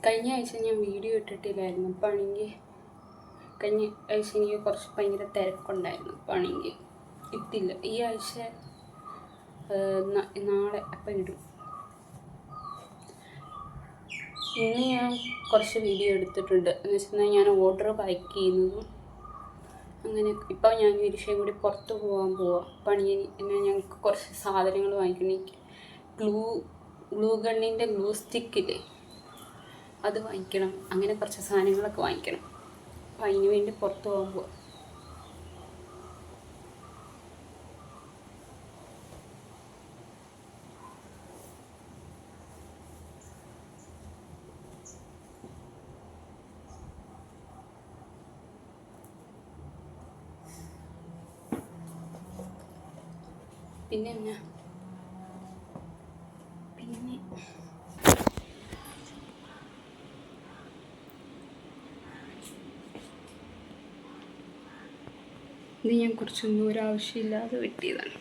കഴിഞ്ഞ ആഴ്ച ഞാൻ വീഡിയോ ഇട്ടിട്ടില്ലായിരുന്നു. അപ്പോൾ ആണെങ്കിൽ കഴിഞ്ഞ ആഴ്ച എനിക്ക് കുറച്ച് ഭയങ്കര തിരക്കുണ്ടായിരുന്നു. അപ്പോൾ ആണെങ്കിൽ ഇട്ടില്ല. ഈ ആഴ്ച നാളെ അപ്പം ഇടും. ഇന്ന് ഞാൻ കുറച്ച് വീഡിയോ എടുത്തിട്ടുണ്ട്. എന്ന് വെച്ചാൽ ഞാൻ ഓർഡർ പാക്ക് ചെയ്യുന്നതും അങ്ങനെ. ഇപ്പം ഞാൻ ഒരു വിഷയം കൂടി പുറത്ത് പോകാൻ പോവാം. അപ്പം ഞങ്ങൾക്ക് കുറച്ച് സാധനങ്ങൾ വാങ്ങിക്കണം. ഗ്ലൂ ഗണ്ണിൻ്റെ ഗ്ലൂ സ്റ്റിക്കില്ലേ, അത് വാങ്ങിക്കണം. അങ്ങനെ കുറച്ച് സാധനങ്ങളൊക്കെ വാങ്ങിക്കണം. അപ്പം അതിന് വേണ്ടി പുറത്ത് പോകുമ്പോൾ പിന്നെ ഇത് ഞാൻ കുറച്ചൊന്നും ഒരാവശ്യമില്ലാതെ വെട്ടിയതാണ്.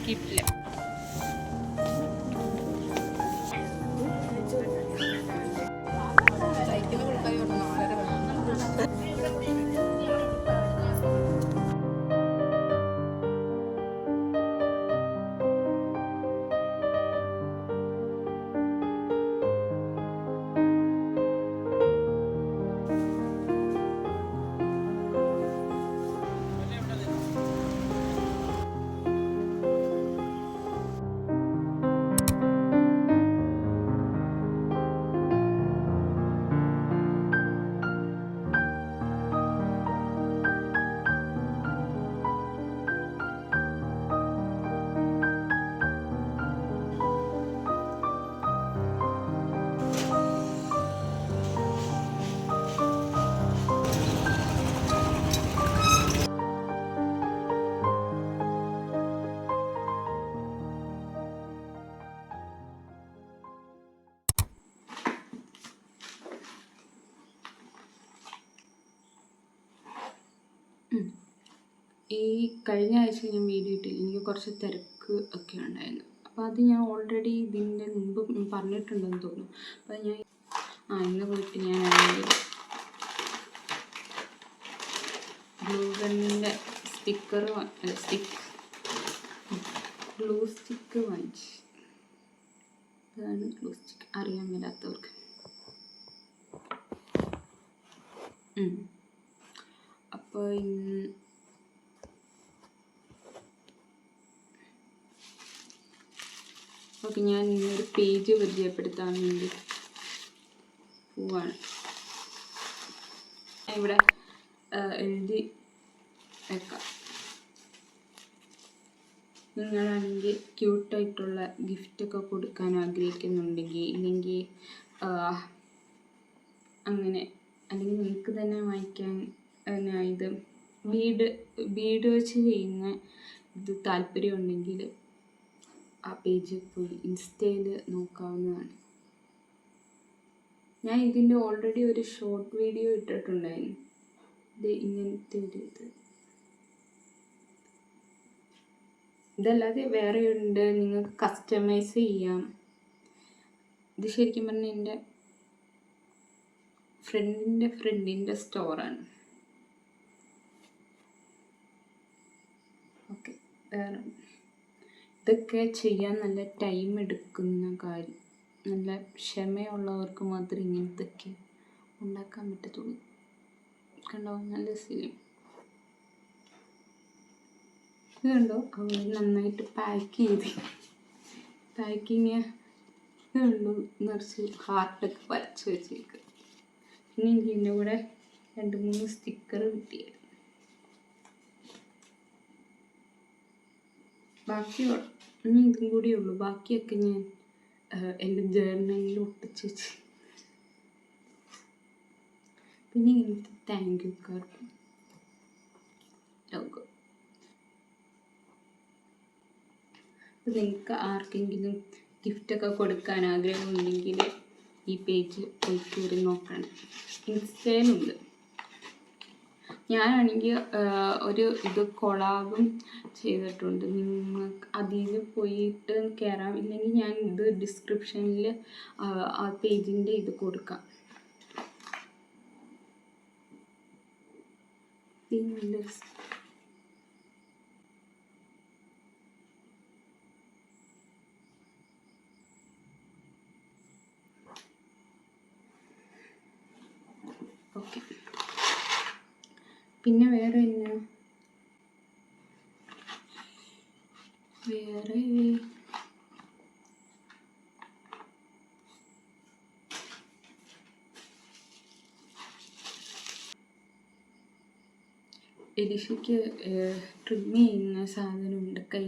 കിട്ടില്ല. ഈ കഴിഞ്ഞ ആഴ്ച ഞാൻ വീഡിയോ ഇട്ടില്ല. എനിക്ക് കുറച്ച് തിരക്ക് ഒക്കെ ഉണ്ടായിരുന്നു. അപ്പോൾ അത് ഞാൻ ഓൾറെഡി ഇതിൻ്റെ മുമ്പ് പറഞ്ഞിട്ടുണ്ടെന്ന് തോന്നുന്നു. അപ്പോൾ ഞാൻ ഇന്ന് പോയിട്ട് ഞാനാണെങ്കിൽ ഗ്ലൂ ഗണ്ണിൻ്റെ ഗ്ലൂ സ്റ്റിക്ക് വാങ്ങിച്ചു. അതാണ് ഗ്ലൂ സ്റ്റിക്ക്, അറിയാൻ മേലാത്തവർക്ക്. അപ്പോൾ ഓക്കെ, ഞാൻ ഇന്നൊരു പേജ് പരിചയപ്പെടുത്താൻ വേണ്ടി പോവാണ്. ഇവിടെ എഴുതി വെക്കാം. നിങ്ങളാണെങ്കിൽ ക്യൂട്ടായിട്ടുള്ള ഗിഫ്റ്റൊക്കെ കൊടുക്കാൻ ആഗ്രഹിക്കുന്നുണ്ടെങ്കിൽ, ഇല്ലെങ്കിൽ അങ്ങനെ, അല്ലെങ്കിൽ നിങ്ങൾക്ക് തന്നെ വാങ്ങിക്കാൻ ഇത് ബീഡ് വെച്ച് ചെയ്യുന്ന ഇത് താല്പര്യമുണ്ടെങ്കിൽ ആ പേജിൽ പോയി ഇൻസ്റ്റയിൽ നോക്കാവുന്നതാണ്. ഞാൻ ഇതിൻ്റെ ഓൾറെഡി ഒരു ഷോർട്ട് വീഡിയോ ഇട്ടിട്ടുണ്ടായിരുന്നു. ഇത് ഇങ്ങനത്തെ ഒരു ഇതല്ലാതെ വേറെ ഉണ്ട്. നിങ്ങൾക്ക് കസ്റ്റമൈസ് ചെയ്യാം. ഇത് ശരിക്കും പറഞ്ഞാൽ എൻ്റെ ഫ്രണ്ടിൻ്റെ സ്റ്റോറാണ്. ഓക്കെ, വേറെ ഇതൊക്കെ ചെയ്യാൻ നല്ല ടൈം എടുക്കുന്ന കാര്യം. നല്ല ക്ഷമയുള്ളവർക്ക് മാത്രമേ ഇങ്ങനത്തൊക്കെ ഉണ്ടാക്കാൻ പറ്റത്തുള്ളൂ. കണ്ടോ, നല്ല സിലിം. ഇത് കണ്ടോ, അവർ നന്നായിട്ട് പാക്കിങ് ഇതുള്ളൂ, നിറച്ച് ഹാർട്ടൊക്കെ വരച്ച് വെച്ചേക്ക്. പിന്നെ എനിക്ക് ഇതിൻ്റെ കൂടെ 2-3 സ്റ്റിക്കർ കിട്ടിയത്. ബാക്കി ഇനി ഇതും കൂടിയേ ഉള്ളൂ. ബാക്കിയൊക്കെ ഞാൻ എൻ്റെ ജേർണലിൽ ഒട്ടിച്ച് വെച്ച്. പിന്നെ ഇങ്ങനത്തെ താങ്ക് യു കാർഡ് ലോഗോ. അപ്പോൾ നിങ്ങൾക്ക് ആർക്കെങ്കിലും ഗിഫ്റ്റൊക്കെ കൊടുക്കാൻ ആഗ്രഹമുണ്ടെങ്കിൽ ഈ പേജ് പോയി കയറി നോക്കണം. ഇൻസ്റ്റയിലുണ്ട്. ഞാനാണെങ്കിൽ ഒരു കൊളാബും ചെയ്തിട്ടുണ്ട്. നിങ്ങൾക്ക് അതിൽ പോയിട്ട് കയറാം. ഇല്ലെങ്കിൽ ഞാൻ ഇത് ഡിസ്ക്രിപ്ഷനിൽ ആ പേജിൻ്റെ ഇത് കൊടുക്കാം. പിന്നെ ഓക്കെ, പിന്നെ വേറെ എലിഷയ്ക്ക് ട്രിം ചെയ്യുന്ന സാധനമുണ്ട് കൈ.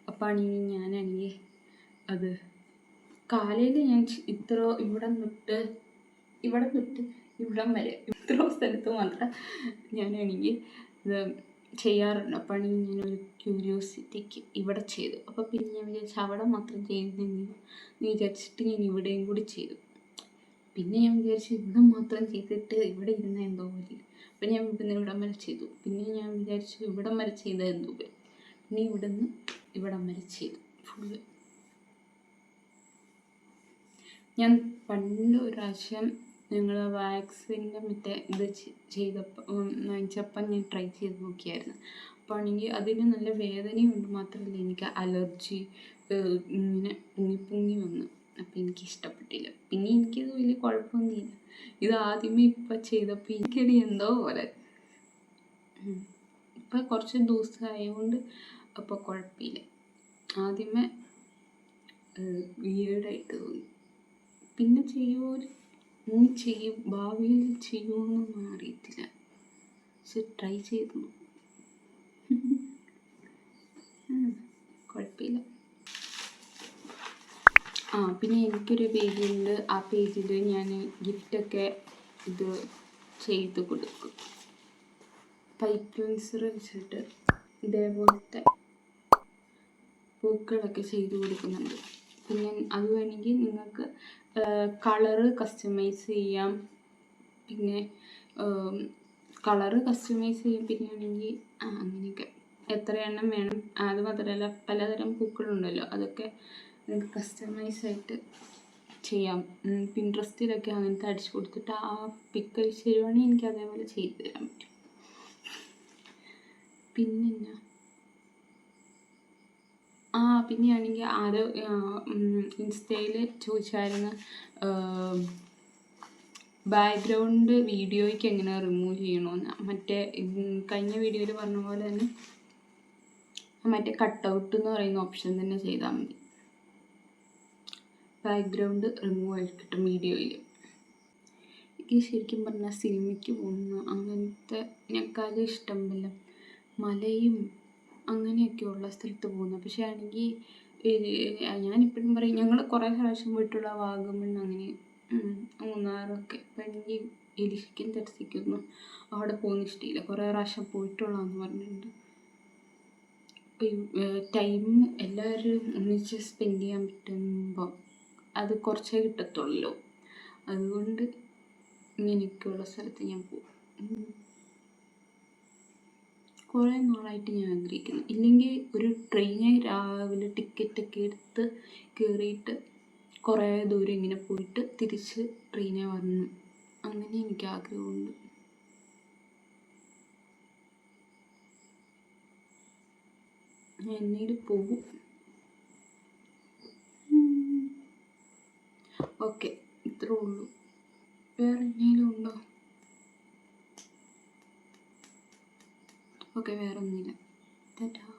അപ്പം ആണെങ്കിൽ ഞാനാണെങ്കിൽ അത് കാലയിൽ ഞാൻ ഇവിടം തൊട്ട് ഇവിടം വരെ ഇത്ര സ്ഥലത്ത് മാത്രം ഞാനാണെങ്കിൽ ഇത് ചെയ്യാറുണ്ട്. അപ്പം ആണെങ്കിൽ ഞാനൊരു ക്യൂരിയോസിറ്റിക്ക് ഇവിടെ ചെയ്തു. അപ്പോൾ പിന്നെ ഞാൻ വിചാരിച്ചു അവിടെ മാത്രം ചെയ്യുന്നെന്ന് വിചാരിച്ചിട്ട് ഞാൻ ഇവിടെയും കൂടി ചെയ്തു. പിന്നെ ഞാൻ വിചാരിച്ചു ഇവിടെ മാത്രം ചെയ്തിട്ട് ഇവിടെ ഇരുന്ന എന്തോ പോലെ. അപ്പം ഞാൻ ഇവിടം വരെ ചെയ്തു. പിന്നെ ഞാൻ വിചാരിച്ചു ഇവിടം വരെ ചെയ്ത എന്തോ പോലെ. പിന്നെ ഇവിടുന്ന് ഇവിടം വരെ ചെയ്തു ഫുള്ള്. ഞാൻ പണ്ട് ഒരു പ്രാവശ്യം ഞങ്ങൾ വാക്സിൻ്റെ മറ്റേ ഇത് വാങ്ങിച്ചപ്പം ഞാൻ ട്രൈ ചെയ്ത് നോക്കിയായിരുന്നു. അപ്പോൾ ആണെങ്കിൽ അതിന് നല്ല വേദനയുണ്ട്. മാത്രമല്ല എനിക്ക് അലർജി ഇങ്ങനെ പൊങ്ങി വന്നു. അപ്പം എനിക്കിഷ്ടപ്പെട്ടില്ല. പിന്നെ എനിക്കത് വലിയ കുഴപ്പമൊന്നുമില്ല. ഇത് ആദ്യമേ ഇപ്പം ചെയ്തപ്പോൾ എനിക്കത് എന്തോ പോലെ. ഇപ്പം കുറച്ച് ദിവസമായതുകൊണ്ട് അപ്പോൾ കുഴപ്പമില്ല. ആദ്യമേ വീടായിട്ട് തോന്നി. പിന്നെ ഭാവിയിൽ ചെയ്യുമെന്നൊന്നും അറിയത്തില്ല. പക്ഷെ ട്രൈ ചെയ്തു, കുഴപ്പമില്ല. പിന്നെ എനിക്കൊരു പേജുണ്ട്. ആ പേജിൽ ഞാൻ ഗിഫ്റ്റൊക്കെ ഇത് ചെയ്ത് കൊടുക്കും. പൈപ്പ് പെൻസിൽ വെച്ചിട്ട് ഇതേപോലത്തെ പൂക്കളൊക്കെ ചെയ്ത് കൊടുക്കുന്നുണ്ട്. പിന്നെ അത് വേണമെങ്കിൽ നിങ്ങൾക്ക് കളറ് കസ്റ്റമൈസ് ചെയ്യാം. പിന്നെ പിന്നെ ആണെങ്കിൽ അങ്ങനെയൊക്കെ എത്ര എണ്ണം വേണം. അത് മാത്രമല്ല പലതരം പൂക്കളുണ്ടല്ലോ, അതൊക്കെ നിങ്ങൾക്ക് കസ്റ്റമൈസായിട്ട് ചെയ്യാം. പിൻട്രസ്റ്റിലൊക്കെ അങ്ങനത്തെ അടിച്ചു കൊടുത്തിട്ട് ആ പിക്ക് അടിച്ച് തരുവാണെങ്കിൽ എനിക്ക് അതേപോലെ ചെയ്തു തരാൻ പറ്റും. പിന്നെയാണെങ്കിൽ ആരോ ഇൻസ്റ്റയിൽ ചോദിച്ചായിരുന്നു ബാക്ക്ഗ്രൗണ്ട് വീഡിയോയ്ക്ക് എങ്ങനെ റിമൂവ് ചെയ്യണമെന്ന്. മറ്റേ കഴിഞ്ഞ വീഡിയോയിൽ പറഞ്ഞ പോലെ തന്നെ മറ്റേ കട്ടൗട്ട് എന്ന് പറയുന്ന ഓപ്ഷൻ തന്നെ ചെയ്താൽ മതി. ബാക്ക്ഗ്രൗണ്ട് റിമൂവ് ആയി കിട്ടും വീഡിയോയിൽ. എനിക്ക് ശരിക്കും പറഞ്ഞാൽ സിനിമയ്ക്ക് പോകുന്ന അങ്ങനത്തെ എന്നെക്കാളും ഇഷ്ടം വല്ല മലയും അങ്ങനെയൊക്കെയുള്ള സ്ഥലത്ത് പോകുന്നത്. പക്ഷേ ആണെങ്കിൽ ഞാനിപ്പോഴും പറയും, ഞങ്ങൾ കുറേ പ്രാവശ്യം പോയിട്ടുള്ള വാഗമൺ അങ്ങനെ മൂന്നാറൊക്കെ. അപ്പം എനിക്ക് എലിശയ്ക്കും തെരസിക്കൊന്നും അവിടെ പോകുന്ന ഇഷ്ടമില്ല. കുറേ പ്രാവശ്യം പോയിട്ടുള്ളതെന്ന് പറഞ്ഞിട്ടുണ്ട്. ടൈം എല്ലാവരും ഒന്നിച്ച് സ്പെൻഡ് ചെയ്യാൻ പറ്റുമ്പോൾ അത് കുറച്ചേ കിട്ടത്തുള്ളൂ. അതുകൊണ്ട് ഇങ്ങനെയൊക്കെയുള്ള സ്ഥലത്ത് ഞാൻ പോകും. കുറേ നാളായിട്ട് ഞാൻ ആഗ്രഹിക്കുന്നു. ഇല്ലെങ്കിൽ ഒരു ട്രെയിനിൽ രാവിലെ ടിക്കറ്റൊക്കെ എടുത്ത് കയറിയിട്ട് കുറേ ദൂരം ഇങ്ങനെ പോയിട്ട് തിരിച്ച് ട്രെയിനിൽ വരണം. അങ്ങനെ എനിക്ക് ആഗ്രഹമുണ്ട്. ഞാൻ എന്നേലും പോകും. ഓക്കെ, ഇത്രേ ഉള്ളൂ. വേറെ എന്തെങ്കിലും ഉണ്ടോ? ഓക്കെ, വേറെ ഒന്നുമില്ല. ടാറ്റാ.